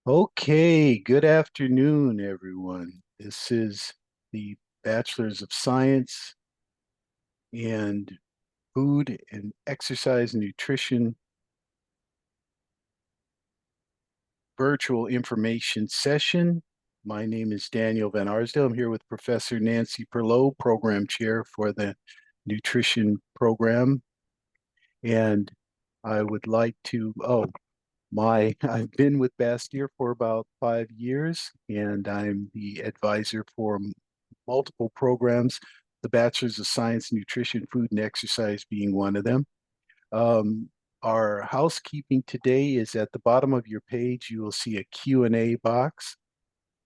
Okay, good afternoon, everyone. This is the Bachelor's of Science and Food and Exercise Nutrition virtual information session. My name is Daniel Van Arsdale. I'm here with Professor Nancy Perlow, Program Chair for the Nutrition Program. And I would like to, I've been with Bastyr for about 5 years, and I'm the advisor for multiple programs, the Bachelor's of Science, Nutrition, Food, and Exercise being one of them. Um, our housekeeping today is at the bottom of your page. You will see a Q&A box,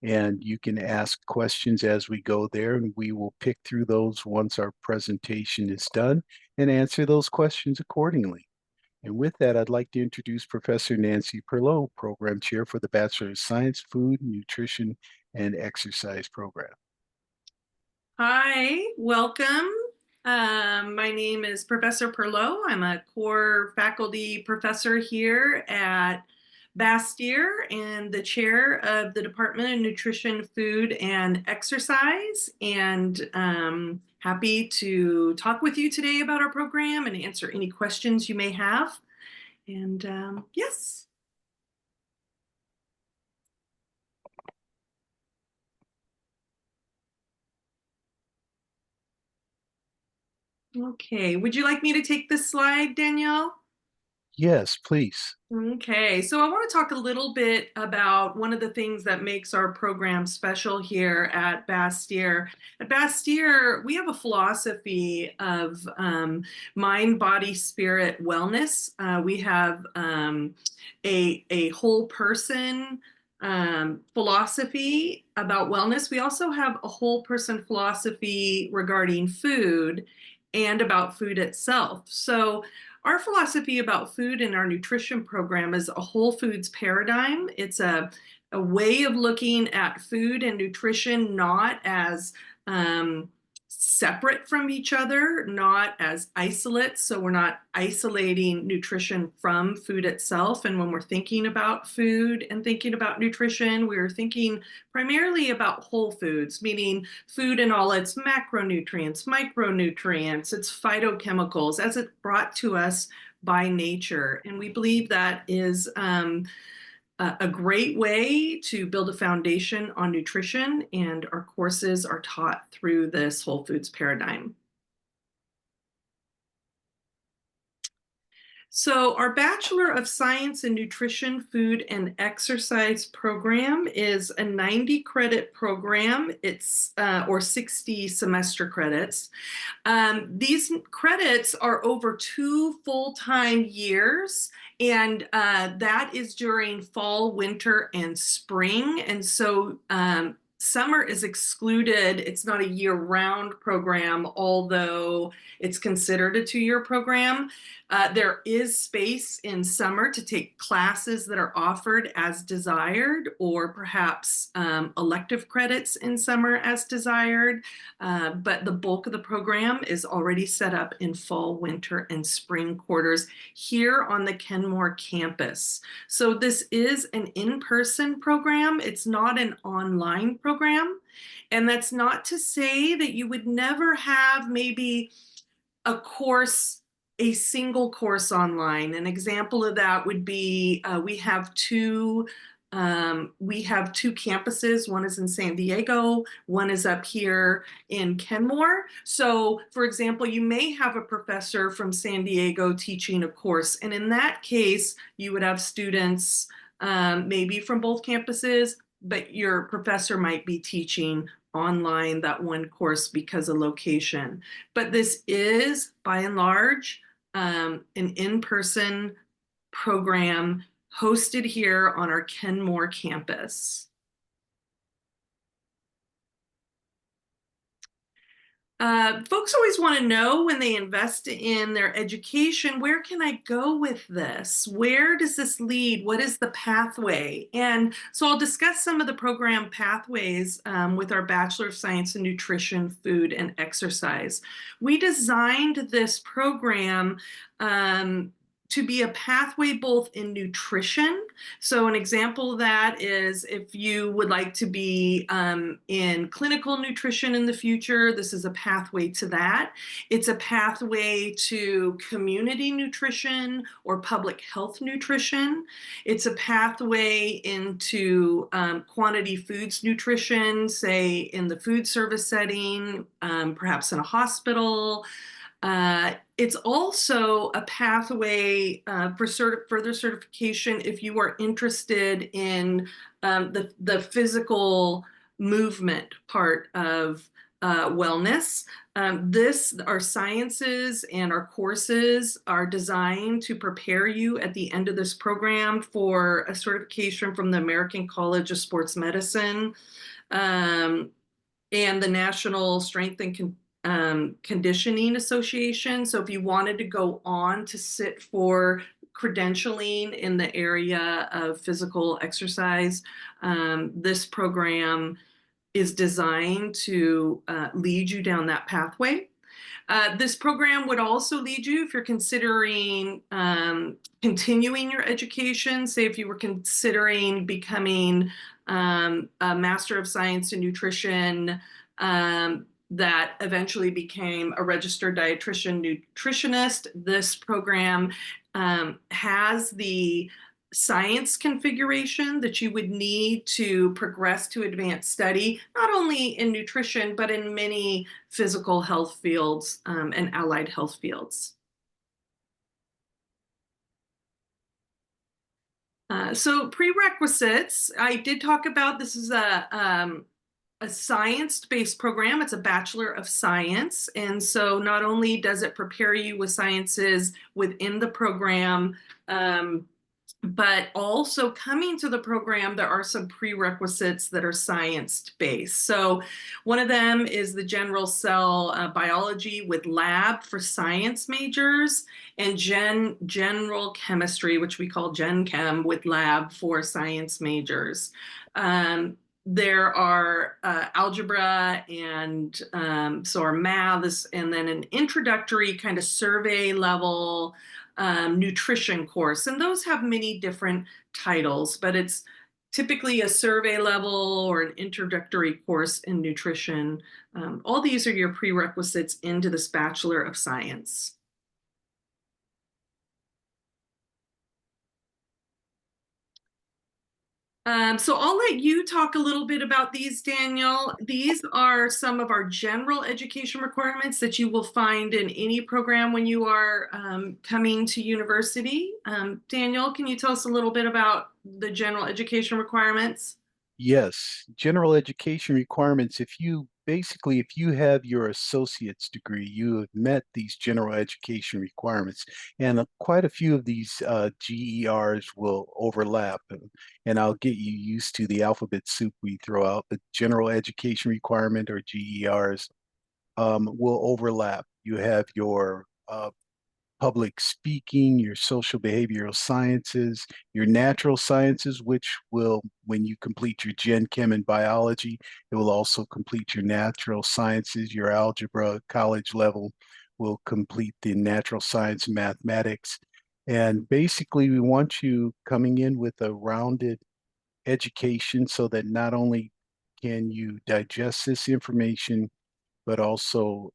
and you can ask questions as we go there, and we will pick through those once our presentation is done and answer those questions accordingly. And with that, I'd like to introduce Professor Nancy Perlow, Program Chair for the Bachelor of Science, Food, Nutrition, and Exercise program. Hi, welcome. My name is Professor Perlow. I'm a core faculty professor here at Bastyr and the chair of the Department of Nutrition, Food, and Exercise. And happy to talk with you today about our program and answer any questions you may have. And yes. Okay, would you like me to take this slide, Danielle? Yes, please. Okay, so I want to talk a little bit about one of the things that makes our program special here at Bastyr. At Bastyr, we have a philosophy of mind, body, spirit, wellness. We have a whole person philosophy about wellness. We also have a whole person philosophy regarding food and about food itself. So our philosophy about food in our nutrition program is a whole foods paradigm. It's a way of looking at food and nutrition not as separate from each other, not as isolates. So we're not isolating nutrition from food itself. And when we're thinking about food and thinking about nutrition, we're thinking primarily about whole foods, meaning food in all its macronutrients, micronutrients, its phytochemicals as it's brought to us by nature. And we believe that is a great way to build a foundation on nutrition, and our courses are taught through this whole foods paradigm. So our Bachelor of Science in Nutrition, Food, and Exercise program is a 90 credit program. It's or 60 semester credits. These credits are over 2 full-time years, and that is during fall, winter, and spring. And so summer is excluded. It's not a year-round program, although it's considered a 2-year program. There is space in summer to take classes that are offered as desired, or perhaps elective credits in summer as desired. But the bulk of the program is already set up in fall, winter, and spring quarters here on the Kenmore campus. So this is an in-person program. It's not an online program. And that's not to say that you would never have maybe a single course online. An example of that would be we have two campuses. One is in San Diego, one is up here in Kenmore. So, for example, you may have a professor from San Diego teaching a course, and in that case, you would have students maybe from both campuses, but your professor might be teaching online that one course because of location. But this is, by and large, an in-person program hosted here on our Kenmore campus. Folks always want to know when they invest in their education, where can I go with this? Where does this lead? What is the pathway? And so I'll discuss some of the program pathways with our Bachelor of Science in Nutrition, Food, and Exercise. We designed this program to be a pathway both in nutrition. So an example of that is if you would like to be in clinical nutrition in the future, this is a pathway to that. It's a pathway to community nutrition or public health nutrition. It's a pathway into quantity foods nutrition, say in the food service setting, perhaps in a hospital. It's also a pathway for further certification if you are interested in the physical movement part of wellness. Our sciences and our courses are designed to prepare you at the end of this program for a certification from the American College of Sports Medicine. And the National Strength and Conditioning Association. So if you wanted to go on to sit for credentialing in the area of physical exercise, this program is designed to lead you down that pathway. This program would also lead you if you're considering continuing your education, say if you were considering becoming a Master of Science in Nutrition that eventually became a registered dietitian nutritionist. This program has the science configuration that you would need to progress to advanced study, not only in nutrition, but in many physical health fields and allied health fields. So prerequisites, I did talk about this is a science-based program. It's a Bachelor of Science. And so not only does it prepare you with sciences within the program, but also coming to the program, there are some prerequisites that are science-based. So one of them is the general cell biology with lab for science majors, and general chemistry, which we call Gen Chem, with lab for science majors. There are algebra and so our maths, and then an introductory kind of survey level nutrition course. And those have many different titles, but it's typically a survey level or an introductory course in nutrition. All these are your prerequisites into this Bachelor of Science. So I'll let you talk a little bit about these, Daniel. These are some of our general education requirements that you will find in any program when you are coming to university. Daniel, can you tell us a little bit about the general education requirements? Yes, general education requirements. If you have your associate's degree, you have met these general education requirements. And quite a few of these GERs will overlap. And I'll get you used to the alphabet soup we throw out. The general education requirement or GERs will overlap. You have your public speaking, your social behavioral sciences, your natural sciences, which will, when you complete your Gen Chem and biology, it will also complete your natural sciences, your algebra, college level will complete the natural science and mathematics. And basically, we want you coming in with a rounded education so that not only can you digest this information, but also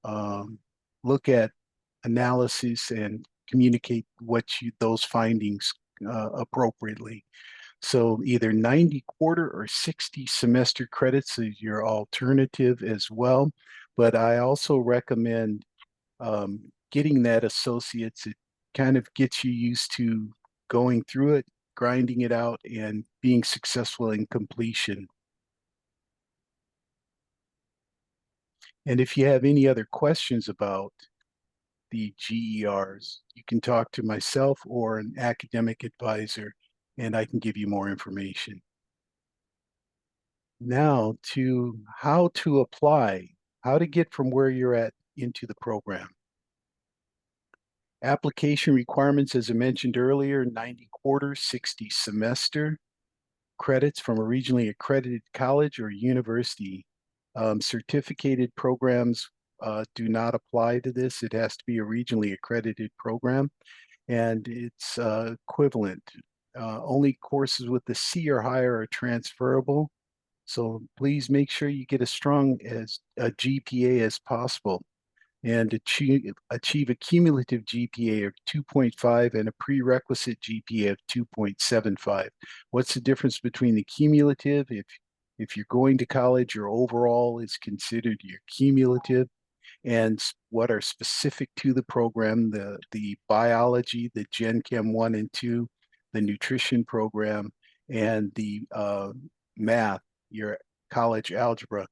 look at analysis and communicate those findings appropriately. So either 90 quarter or 60 semester credits is your alternative as well. But I also recommend getting that associates. It kind of gets you used to going through it, grinding it out, and being successful in completion. And if you have any other questions about the GERs, you can talk to myself or an academic advisor, and I can give you more information. Now to how to apply, how to get from where you're at into the program. Application requirements, as I mentioned earlier, 90 quarter, 60 semester credits from a regionally accredited college or university. Certificated programs do not apply to this. It has to be a regionally accredited program. and it's equivalent. Only courses with the C or higher are transferable. So please make sure you get as strong as a GPA as possible and achieve a cumulative GPA of 2.5 and a prerequisite GPA of 2.75. What's the difference between the cumulative? If you're going to college, your overall is considered your cumulative, and what are specific to the program, the biology, the Gen Chem 1 and 2, the nutrition program, and the math, your college algebra.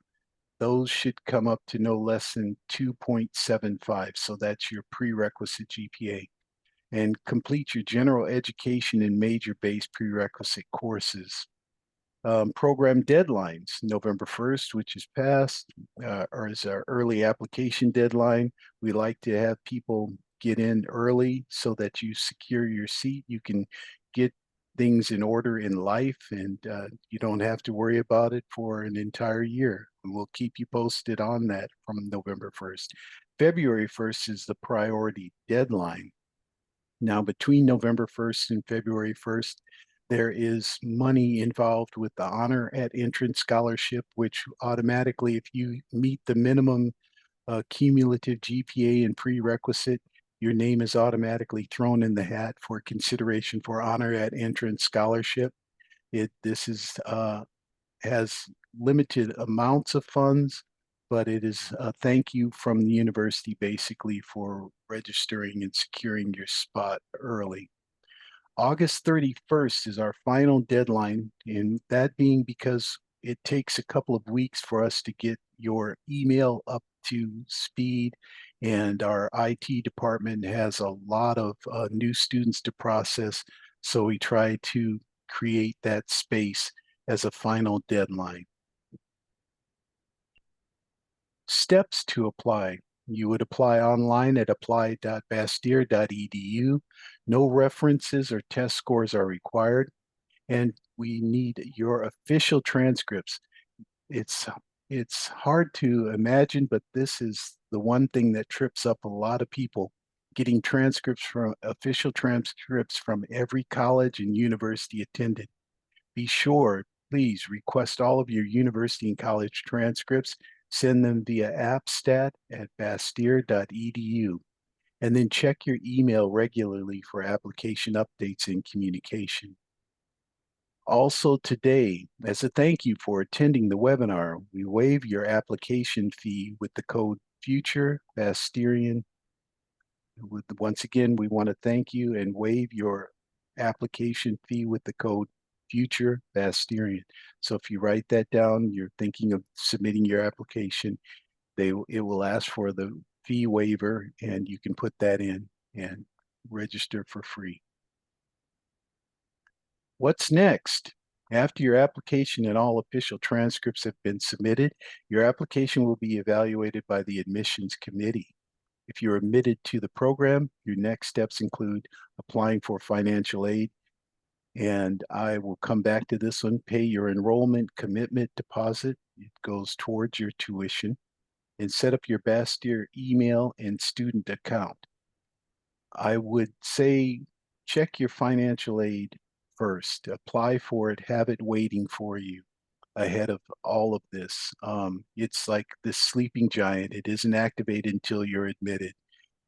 Those should come up to no less than 2.75. So that's your prerequisite GPA. And complete your general education and major-based prerequisite courses. Program deadlines, November 1st, which is past, or is our early application deadline. We like to have people get in early so that you secure your seat. You can get things in order in life, and you don't have to worry about it for an entire year. And we'll keep you posted on that from November 1st. February 1st is the priority deadline. Now, between November 1st and February 1st, there is money involved with the Honor at Entrance Scholarship, which automatically, if you meet the minimum cumulative GPA and prerequisite, your name is automatically thrown in the hat for consideration for Honor at Entrance Scholarship. This is has limited amounts of funds, but it is a thank you from the university basically for registering and securing your spot early. August 31st is our final deadline, and that being because it takes a couple of weeks for us to get your email up to speed, and our IT department has a lot of new students to process, so we try to create that space as a final deadline. Steps to apply. You would apply online at apply.bastyr.edu. No references or test scores are required, and we need your official transcripts. It's it's hard to imagine, but this is the one thing that trips up a lot of people, getting transcripts from official transcripts from every college and university attended. Be sure, please request all of your university and college transcripts, send them via appstat@bastyr.edu, and then check your email regularly for application updates and communication. Also today, as a thank you for attending the webinar, we waive your application fee with the code Future Basterian. Once again, we want to thank you and waive your application fee with the code Future Basterian. So if you write that down, you're thinking of submitting your application, it will ask for the fee waiver, and you can put that in and register for free. What's next? After your application and all official transcripts have been submitted, your application will be evaluated by the admissions committee. If you're admitted to the program, your next steps include applying for financial aid, and I will come back to this one. Pay your enrollment commitment deposit. It goes towards your tuition, and set up your Bastyr email and student account. I would say check your financial aid first. Apply for it, have it waiting for you ahead of all of this. It's like this sleeping giant. It isn't activated until you're admitted,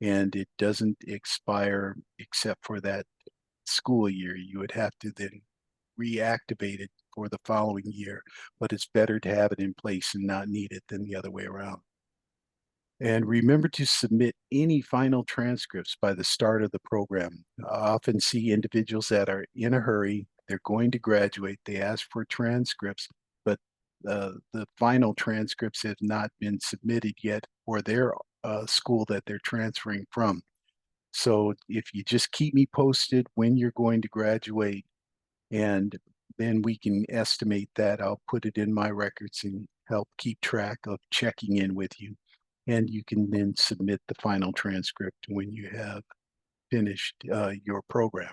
and it doesn't expire except for that school year. You would have to then reactivate it for the following year, but it's better to have it in place and not need it than the other way around. And remember to submit any final transcripts by the start of the program. I often see individuals that are in a hurry, they're going to graduate, they ask for transcripts, but the final transcripts have not been submitted yet for their school that they're transferring from. So if you just keep me posted when you're going to graduate, and then we can estimate that. I'll put it in my records and help keep track of checking in with you. And you can then submit the final transcript when you have finished your program.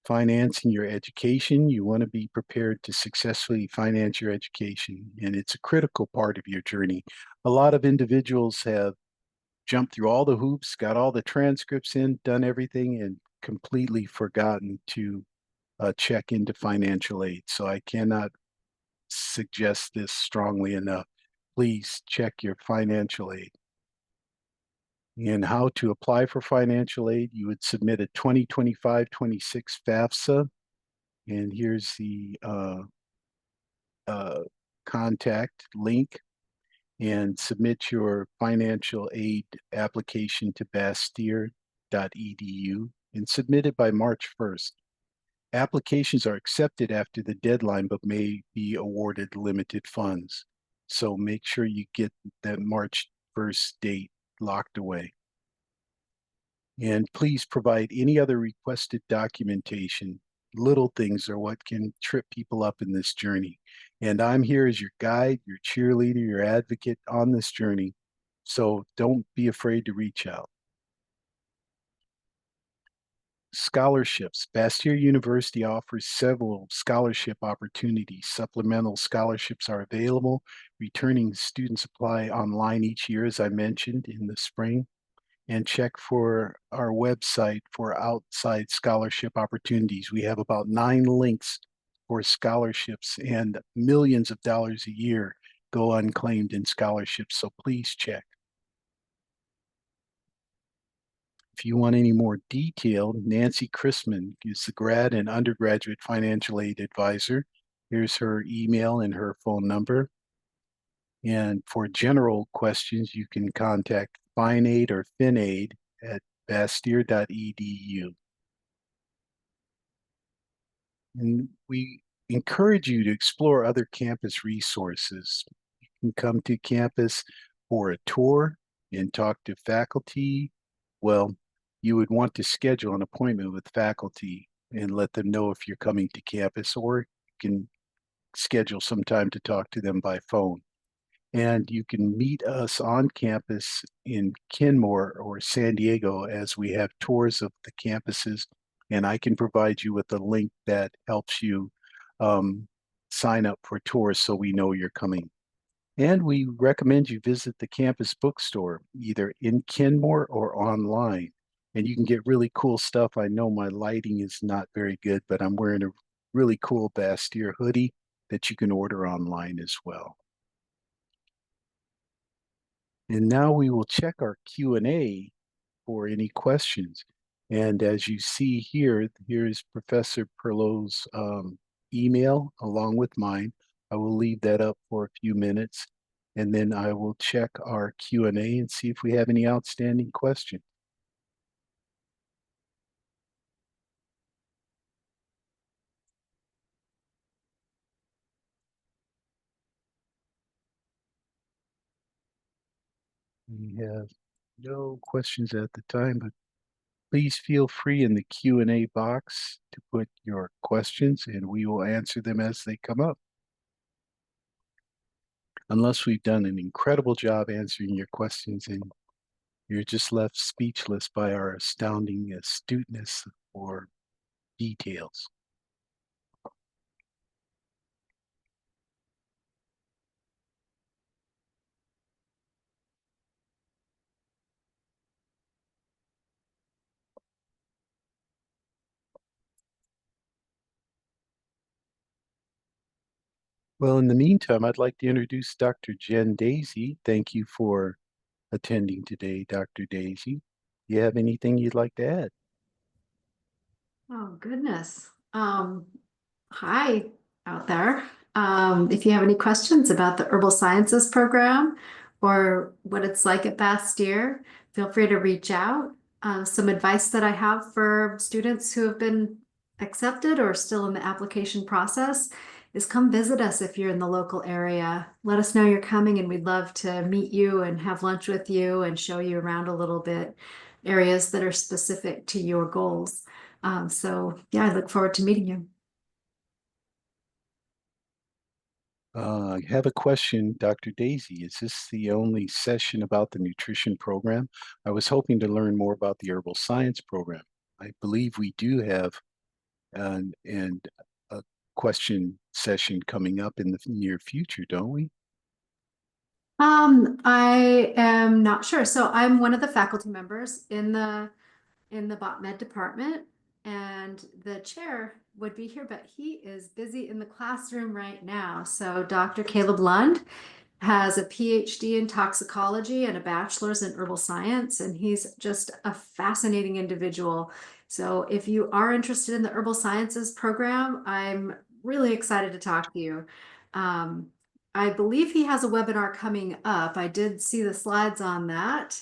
Financing your education, you want to be prepared to successfully finance your education, and it's a critical part of your journey. A lot of individuals have jumped through all the hoops, got all the transcripts in, done everything, and completely forgotten to check into financial aid. So I cannot suggest this strongly enough. Please check your financial aid. And how to apply for financial aid, you would submit a 2025-26 FAFSA. And here's the uh, contact link, and submit your financial aid application to bastyr.edu and submit it by March 1st. Applications are accepted after the deadline, but may be awarded limited funds. So make sure you get that March 1st date locked away. And please provide any other requested documentation. Little things are what can trip people up in this journey. And I'm here as your guide, your cheerleader, your advocate on this journey. So don't be afraid to reach out. Scholarships. Bastyr University offers several scholarship opportunities. Supplemental scholarships are available. Returning students apply online each year, as I mentioned, in the spring. And check for our website for outside scholarship opportunities. We have about 9 links for scholarships, and millions of dollars a year go unclaimed in scholarships, so please check. If you want any more detail, Nancy Chrisman is the grad and undergraduate financial aid advisor. Here's her email and her phone number. And for general questions, you can contact FinAid or FinAid at bastyr.edu. And we encourage you to explore other campus resources. You can come to campus for a tour and talk to faculty. Well, you would want to schedule an appointment with faculty and let them know if you're coming to campus, or you can schedule some time to talk to them by phone. And you can meet us on campus in Kenmore or San Diego as we have tours of the campuses. And I can provide you with a link that helps you um, sign up for tours so we know you're coming. And we recommend you visit the campus bookstore, either in Kenmore or online. And you can get really cool stuff. I know my lighting is not very good, but I'm wearing a really cool Bastyr hoodie that you can order online as well. And now we will check our Q&A for any questions. And as you see here, here's Professor Perlot's email along with mine. I will leave that up for a few minutes, and then I will check our Q&A and see if we have any outstanding questions. We have no questions at the time, but please feel free in the Q&A box to put your questions, and we will answer them as they come up. Unless we've done an incredible job answering your questions and you're just left speechless by our astounding astuteness or details. Well, in the meantime, I'd like to introduce Dr. Jen Daisy. Thank you for attending today, Dr. Daisy. Do you have anything you'd like to add? Oh, goodness. Hi out there. If you have any questions about the Herbal Sciences program or what it's like at Bastyr, feel free to reach out. Some advice that I have for students who have been accepted or still in the application process is come visit us if you're in the local area. Let us know you're coming, and we'd love to meet you and have lunch with you and show you around a little bit, areas that are specific to your goals. So yeah, I look forward to meeting you. I have a question, Dr. Daisy. Is this the only session about the nutrition program? I was hoping to learn more about the herbal science program. I believe we do have and a question session coming up in the near future, don't we? I am not sure. So I'm one of the faculty members in the bot med department, and the chair would be here, but he is busy in the classroom right now. So Dr. Caleb Lund has a PhD in toxicology and a bachelor's in herbal science, and he's just a fascinating individual. So if you are interested in the herbal sciences program, I'm really excited to talk to you. Um, I believe he has a webinar coming up. I did see the slides on that.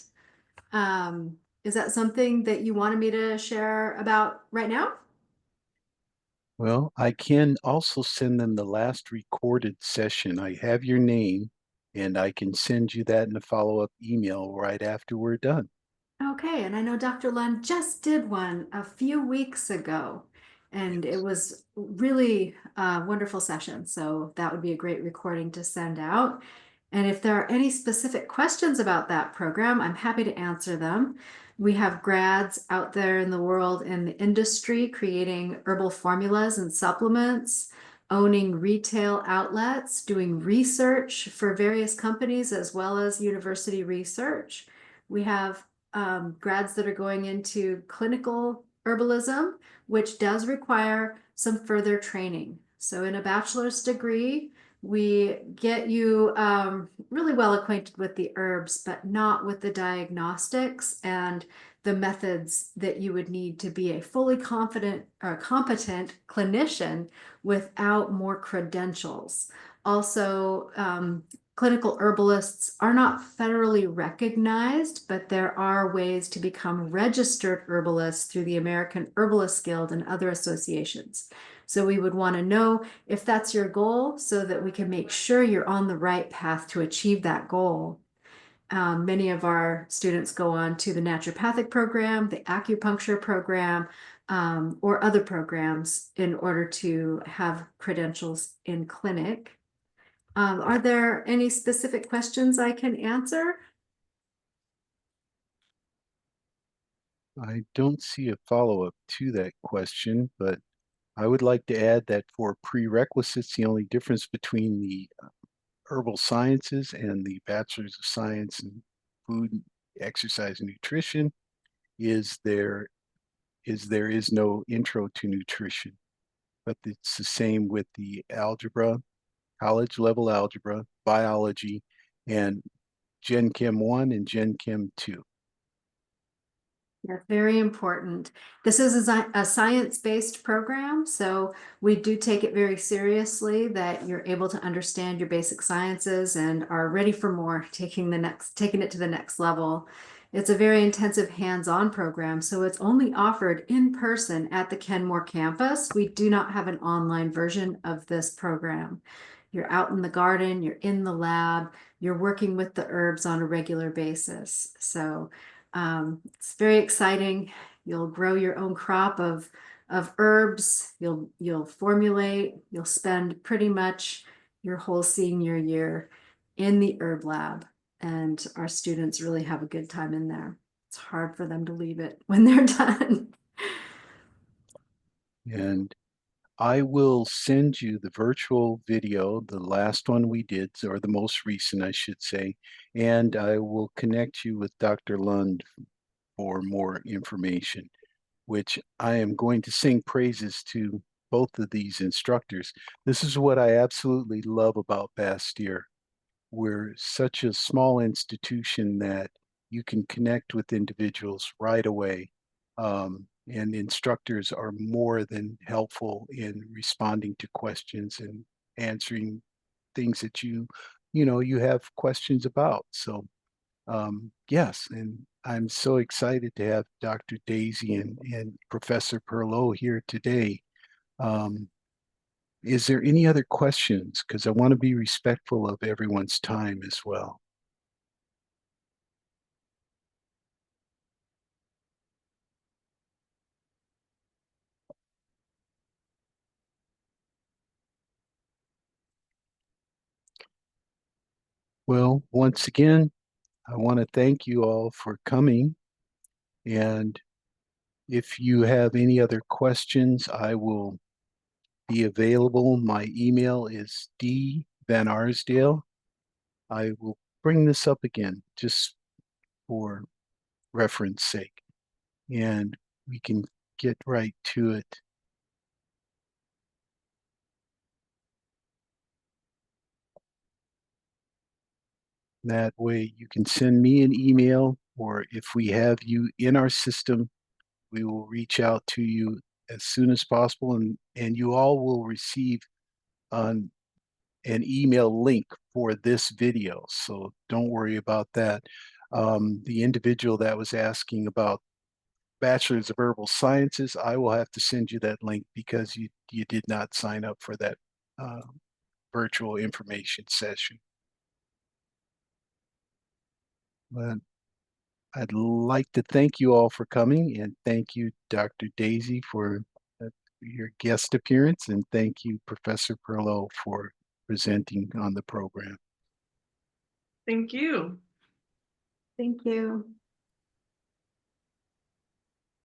Is that something that you wanted me to share about right now? Well, I can also send them the last recorded session. I have your name, and I can send you that in a follow-up email right after we're done. Okay, and I know Dr. Lund just did one a few weeks ago, and it Yes. was really a wonderful session. So that would be a great recording to send out. And if there are any specific questions about that program, I'm happy to answer them. We have grads out there in the world in the industry creating herbal formulas and supplements, owning retail outlets, doing research for various companies as well as university research. We have grads that are going into clinical herbalism, which does require some further training. So in a bachelor's degree, we get you really well acquainted with the herbs, but not with the diagnostics and the methods that you would need to be a fully confident or competent clinician without more credentials. Also, clinical herbalists are not federally recognized, but there are ways to become registered herbalists through the American Herbalist Guild and other associations. So we would want to know if that's your goal so that we can make sure you're on the right path to achieve that goal. Many of our students go on to the naturopathic program, the acupuncture program, or other programs in order to have credentials in clinic. Are there any specific questions I can answer? I don't see a follow-up to that question, but I would like to add that for prerequisites, the only difference between the herbal sciences and the Bachelor's of Science in Food, Exercise, and Nutrition is there is no intro to nutrition, but it's the same with the algebra, college level algebra, biology, and Gen Chem 1 and Gen Chem 2. That's very important. This is a science-based program, so we do take it very seriously that you're able to understand your basic sciences and are ready for more, taking it to the next level. It's a very intensive hands-on program, so it's only offered in person at the Kenmore campus. We do not have an online version of this program. You're out in the garden, you're in the lab, you're working with the herbs on a regular basis. So it's very exciting. You'll grow your own crop of herbs. You'll formulate. You'll spend pretty much your whole senior year in the herb lab, and our students really have a good time in there. It's hard for them to leave it when they're done. And I will send you the virtual video, the last one we did, or the most recent, I should say, and I will connect you with Dr. Lund for more information, which I am going to sing praises to both of these instructors. This is what I absolutely love about Bastyr. We're such a small institution that you can connect with individuals right away. And instructors are more than helpful in responding to questions and answering things that you have questions about. So yes, and I'm so excited to have Dr. Daisy and Professor Perlow here today. Um, is there any other questions? Because I want to be respectful of everyone's time as well. Well, once again, I want to thank you all for coming. And if you have any other questions, I will be available. My email is dvanarsdale. I will bring this up again just for reference sake, and we can get right to it. That way you can send me an email, or if we have you in our system, we will reach out to you as soon as possible, and you all will receive an email link for this video. So don't worry about that. The individual that was asking about Bachelor's of Herbal Sciences, I will have to send you that link because you did not sign up for that virtual information session. But I'd like to thank you all for coming, and thank you, Dr. Daisy, for your guest appearance, and thank you, Professor Perlow, for presenting on the program. Thank you. Thank you.